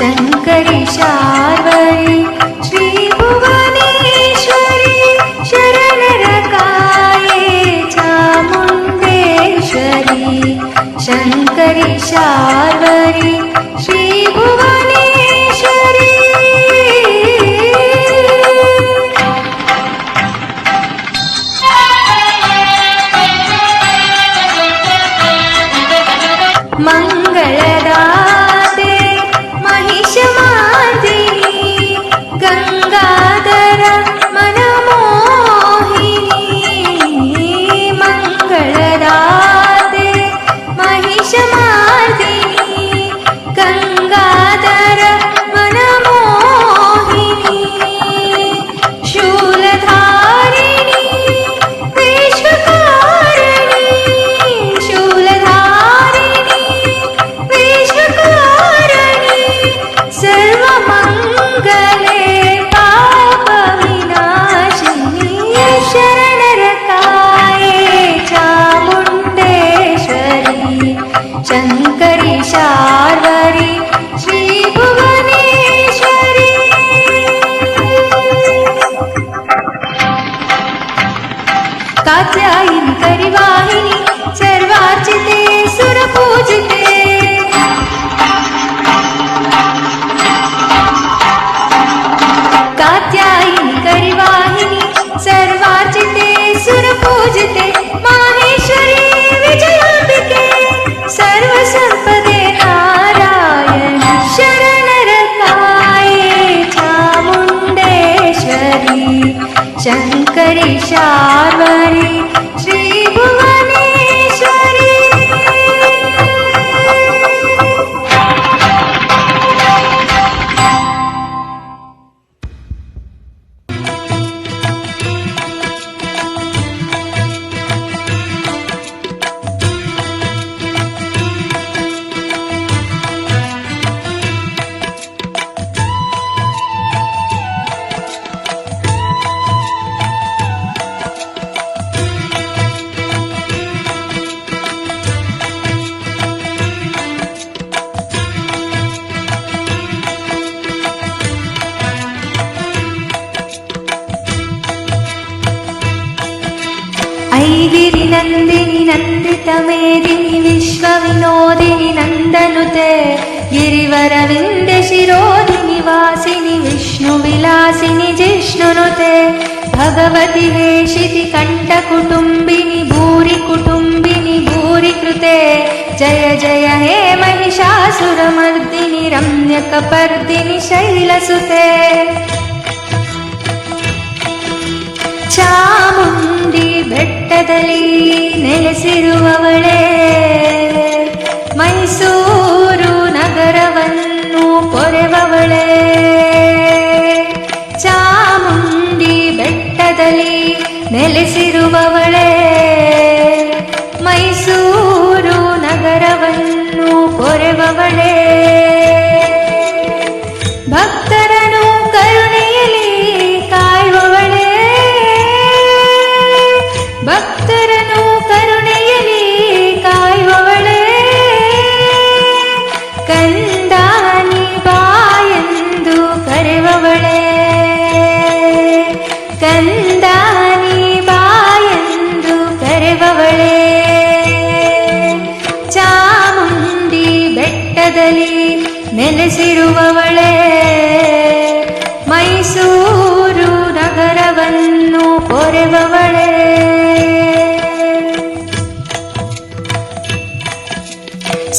शङ्करि शार्वरि श्रीभुवनेश्वरि शरणरकाये चामुण्डेश्वरि शङ्करि शार्वरि श्रीभुवनेश्वरि मंगलदाते महिषमार्दिनी गंगाधर मनमोहिनी मंगलदाते महिषमार्दिनी गंगाधर मनमोहिनी शूलधारिणी विश्वकारिणी शूलधारिणी विश्वकारिणी सर्वमङ्गले पापविनाशिनी शरणरकाये चामुण्डेश्वरि शङ्करि शार्वरि श्रीभुवनेश्वरि कात्यायिनि करिवाहिनि सर्वार्चिते सुरपूजिते कात्यायिनि करिवाहिनि सर्वार्चिते सुरपूजिते माहेश्वरी विजयाम्बिके सर्वसम्पदे नारायणि शरणरकाये चामुण्डेश्वरि शङ्करि शार्वरि श्रीभुवनेश्वरि ऐगिरि नन्दिनि नन्दितमेदिनि विश्वविनोदिनि नन्दनुते गिरिवरविन्द शिरोधिनि वासिनि विष्णुविलासिनि जिष्णुनुते भगवति हेशिति कण्ठकुटुम्बिनि भूरि कुटुम्बिनि भूरि कृते जय जय हे महिषासुरमर्दिनि रम्यकपर्दिनि शैलसुते ಚಾಮುಂಡಿ ಬೆಟ್ಟದಲ್ಲಿ ನೆಲೆಸಿರುವವಳೇ ಮೈಸೂರು ನಗರವನ್ನು ಪೊರೆವವಳೇ ಚಾಮುಂಡಿ ಬೆಟ್ಟದಲ್ಲಿ ನೆಲೆಸಿರುವವಳೇ ಮೈಸೂರು ನಗರವನ್ನು ಪೊರೆವವಳೇ ಭಕ್ತರನ್ನು ಕರುಣೆಯಲ್ಲಿ ಕಾಯುವವಳೇ ಭಕ್ತರನ್ನು ಕರುಣೆಯಲ್ಲಿ ಕಾಯುವವಳೇ ಕಂದಾನಿ ಬಾಯೆಂದು ಕರೆವವಳೇ ಕಂದಾನಿ ಬಾಯೆಂದು ಕರೆವವಳೇ ಚಾಮುಂಡಿ ಬೆಟ್ಟದಲ್ಲಿ ನೆಲೆಸಿರುವವಳೇ ಮೈಸೂರು ನಗರವನ್ನು ಪೊರೆವವಳೇ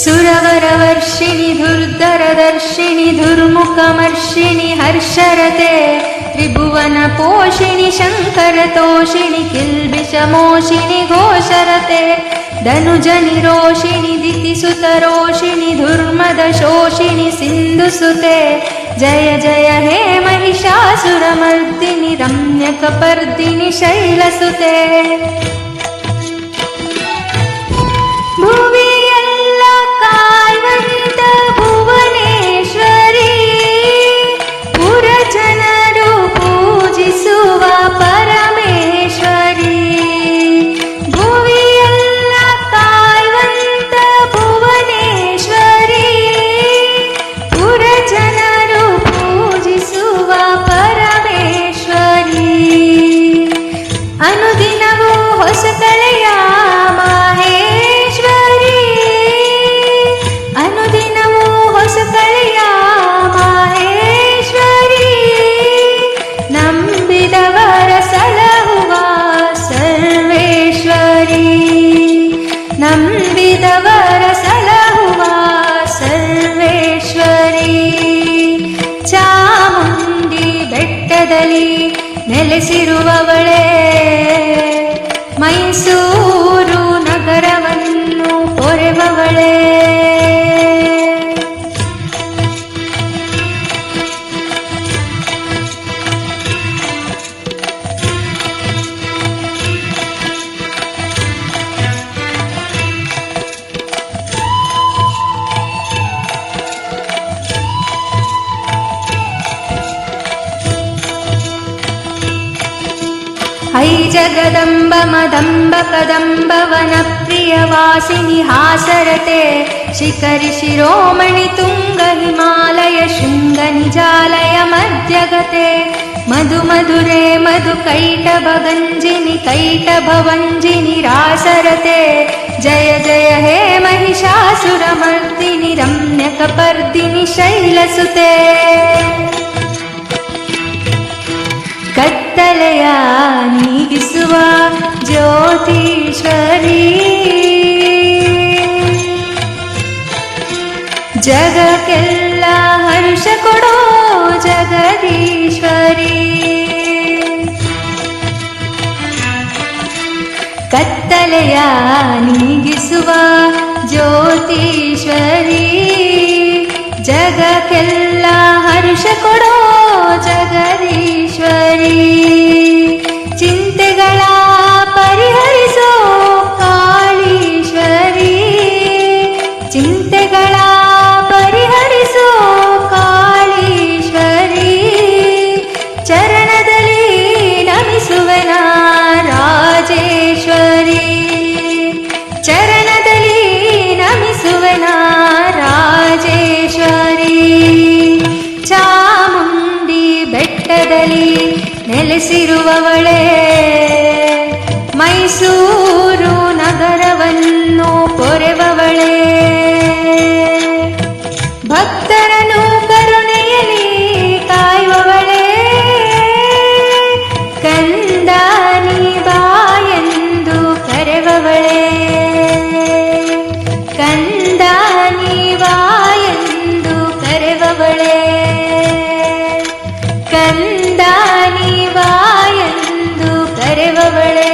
ಸುರವರವರ್ಷಿಣಿ ಧುರ್ಧರದರ್ಶಿನಿ ಧುರ್ಮುಖಮರ್ಷಿಣಿ ಹರ್ಷರತೆ ತ್ರಿಭುವನ ಪೋಷಿಣಿ ಶಂಕರತೋಷಿಣಿ ಕಿಲ್ಬಿಷಮೋಷಿಣಿ ಘೋಷರತೆ ಧನುಜನಿರೋಷಿಣಿ ದಿತಿಸುತರೋಷಿಣಿ ಧುರ್ಮದ ಶೋಷಿಣಿ ಸಿಂಧುಸುತೆ ಜಯ ಜಯ ಹೇ महिषासुरमर्दिनि रम्यकपर्दिनि शैलसुते ಭುವಿಯೆಲ್ಲ ಕಾಯ್ವಂತ ಭುವನೇಶ್ವರಿ ಪುರಜನರು ಪೂಜಿಸುವ ಪರಮೇಶ್ವರಿ ಭುವಿಯೆಲ್ಲ ಕಾಯ್ವಂತ ಭುವನೇಶ್ವರಿ ಪುರಜನ ನೆಲೆಸಿರುವವಳೇ ಮೈಸೂರು ನಗರವನ್ನು ಪೊರೆವವಳೇ ಐ ಜಗದಂಬ ಮದಂಬ ಕದಂಬ ವನ ಪ್ರಿಯ ವಾಸಿನಿ ಹಾಸರತೆ ಶಿಖರಿ ಶಿರೋಮಣಿ ತುಂಗ ಹಿಮಾಲಯ ಶೃಂಗ ನಿಜಾಲಯ ಮಧ್ಯಗತೆ ಮಧು ಮಧುರೆ ಮಧು ಕೈಟಭ ಗಂಜಿನಿ ಕೈಟಭವಂಜಿನಿ ರಾಸರತೆ ಜಯ ಜಯ ಹೇ ಮಹಿಷಾಸುರ ಮರ್ದಿನಿ ರಮ್ಯಕ ಪರ್ದಿನಿ ಶೈಲಸುತೆ ಕತ್ತಲೆಯ ನೀಗಿಸುವ ಜ್ಯೋತೀಶ್ವರಿ ಜಗಕ್ಕೆಲ್ಲ ಹರ್ಷ ಕೊಡೋ ಜಗದೀಶ್ವರಿ ಕತ್ತಲೆಯ ನೀಗಿಸುವ ಜ್ಯೋತೀಶ್ವರಿ ಜಗಕ್ಕೆಲ್ಲ ಹರ್ಷ ಕೊಡೋ ಜಗದೀಶ್ವರಿ ಚಿಂತೆಗಳ ಪರಿಹರಿಸೋ ಕಾಳೀಶ್ವರಿ ಚಿಂತೆಗಳ ಪರಿಹರಿಸೋ ಕಾಳೀಶ್ವರಿ ಚರಣದಲ್ಲಿ ನಮಿಸುವೆನ ರಾಜೇಶ್ವರಿ ಚರಣದಲ್ಲಿ ನಮಿಸುವೆನ ರಾಜೇಶ್ವರಿ ಚಾಮುಂಡಿ ಬೆಟ್ಟದಲ್ಲಿ ನೆಲೆಸಿರುವವಳೇ ಮೈಸೂರು ನಗರವನ್ನು ಪೊರೆವವಳೇ ಭಕ್ತರನ್ನು ಕರುಣೆಯಲಿ ಕಾಯುವವಳೇ ಕಂದ ನೀ ಬಾ ಎಂದು ಕರೆವವಳೇ ಕಂದ ನೀ ಬಾ ಎಂದು ಕರೆವವಳೇ ಕಂದ ನೀ ಬಾ ಎಂದು ಕರೆವವಳೇ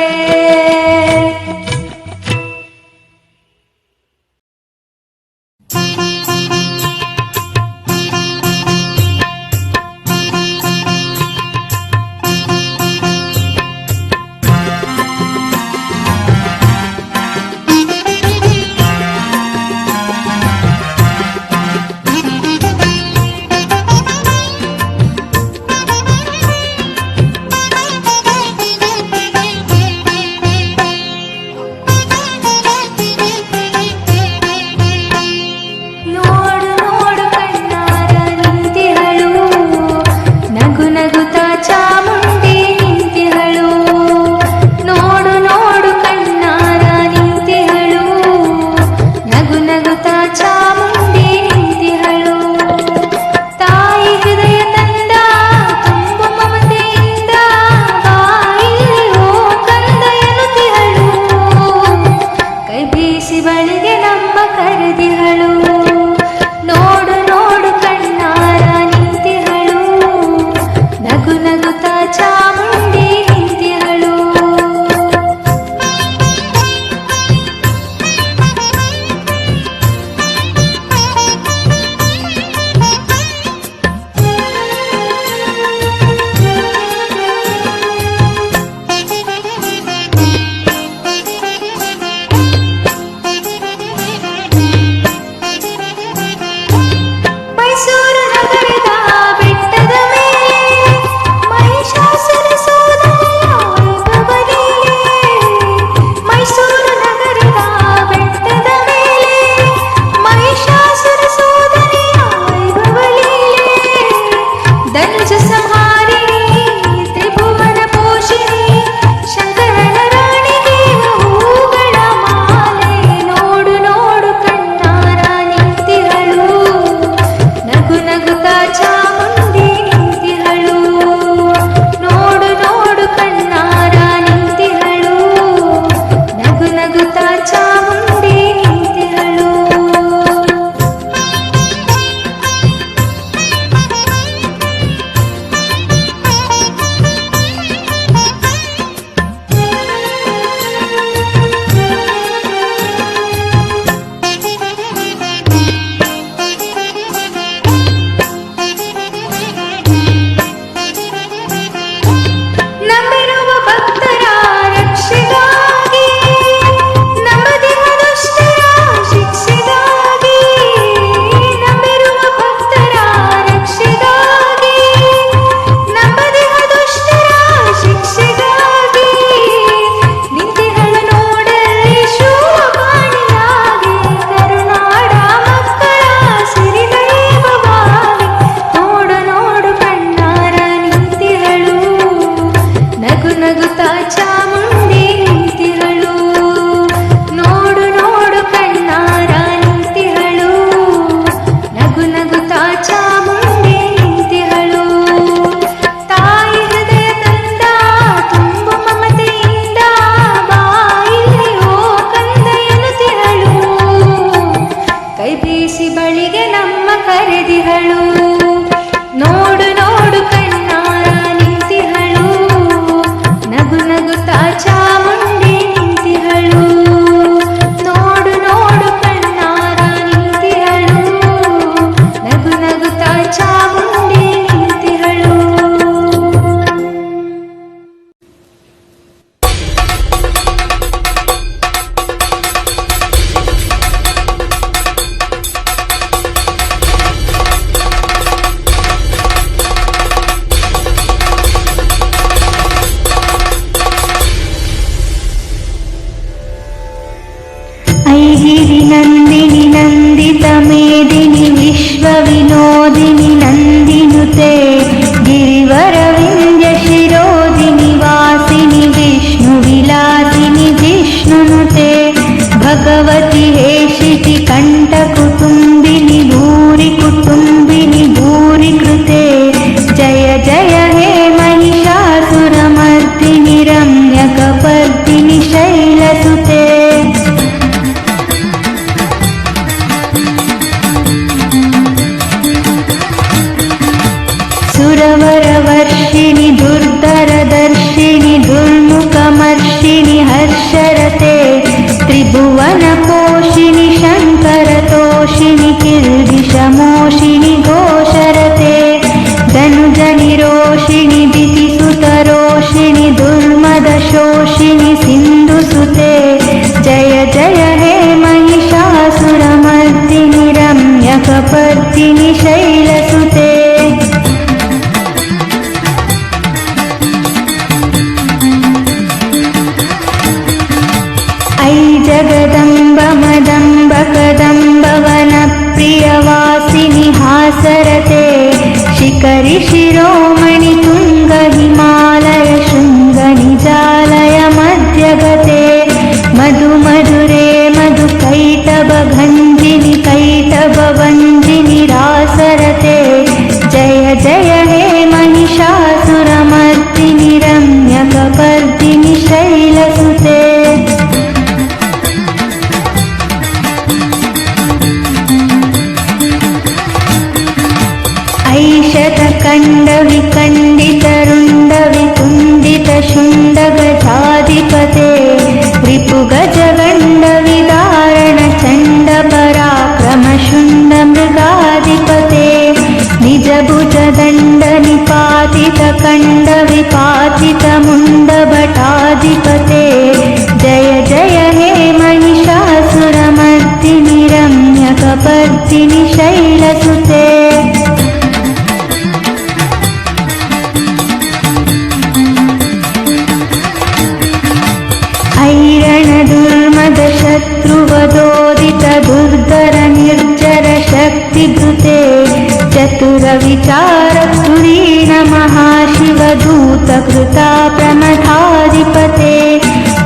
सर्वभूता प्रमथाधिपते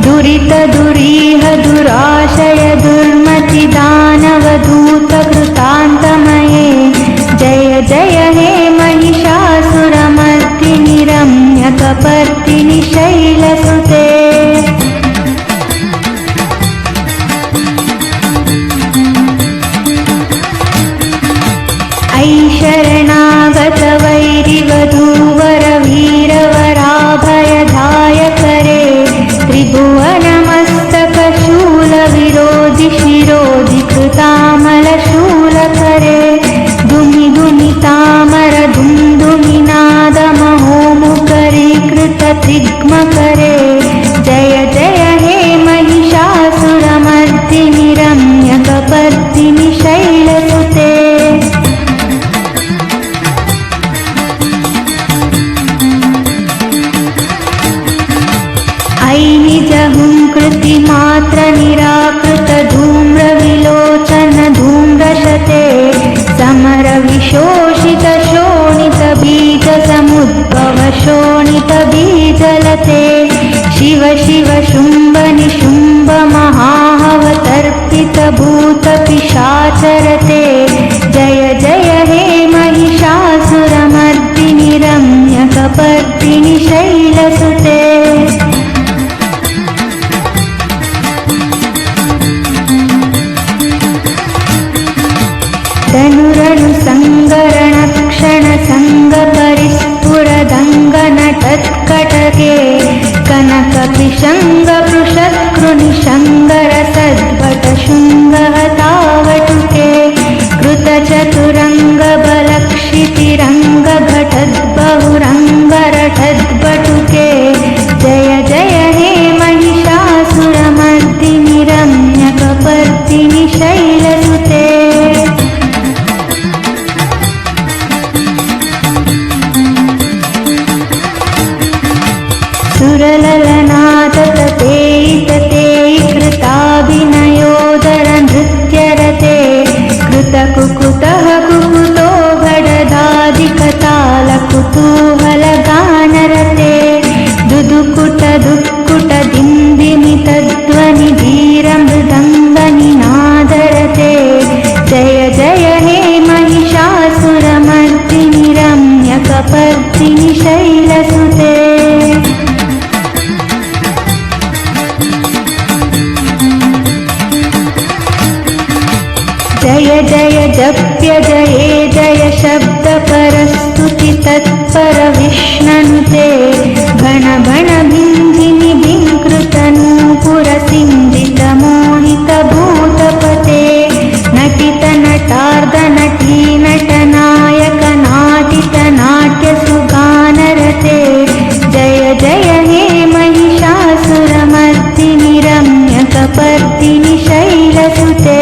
दुरितदुरीह दुराशय दुर्मति दानवधूतकृतान्तमये जय जय हे महिषासुरमर्दिनि रम्यकपर्दिनि शैलसुते शरणागतवैरिवधूवरवीरवराभयदायकरे त्रिभुवनमस्तकशूलविरोधि शिरोधिकृतामलशूलकरे दुमि दुमितामर दुन्दुमिनादमहोमुखरीकृतत्रिग्मकरे जय जय हे महिषासुरमर्दिनि रम्यकपर्दिनि शैलसुते निजहुंकृतिमात्र निराकृत धूम्रविलोचन धूम्रशते समर विशोषित शोणित बीज समुद्भव शोणित बीजलते शिव शिव शुंभ निशुंभ महाहवतर्पित भूत पिशाचरते जय जय हे महिषासुरमर्दिनि रम्यकपर्दिनि शैलसुते धनुरनुसङ्गरणक्षणसङ्गपरिस्फुरदङ्गनटत्कटके कनकपिशङ्गपृषत्कृनिशङ्गरसद्वटशृङ्गहतावटुके कृतचतुरङ्गबलक्षितिरङ्गघटद्बहुरङ्गरटद्वटुके जय जय हे महिषासुरमर्दिनि रम्यकपर्दिनि शैलसुते सुरललनादततेयिततेयि कृताभिनयोदर नृत्यरते कृतकुकुतः कुकुतो गडदादिकतालकुतूहलगानरते दुदुकुट दुःकुट दिन्दिमितध्वनि धीरमृदङ्गनिनादरते जय जय हे महिषासुरमर्दिनि रम्यकपर्दिनि शैलसुते जय जय जप्य जये जय शब्द परस्तुति तत्पर विष्णनुते घन घन भिञ्जिनि भिङ्कृतनूपुर सिन्दित मोहित भूतपते नटित नटार्ध नटी नटनायक नाटित नाट्य सुगानरते जय जय हे महिषासुरमर्दिनि रम्यकपर्दिनि शैलसुते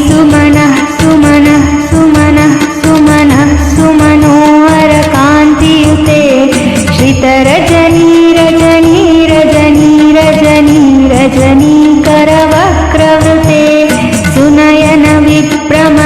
सुमनः सुमनः सुमनः सुमनः सुमनोहर कान्तियुते श्रितरजनी रजनी रजनी रजनी रजनीकरवक्रवृते सुनयन विभ्रम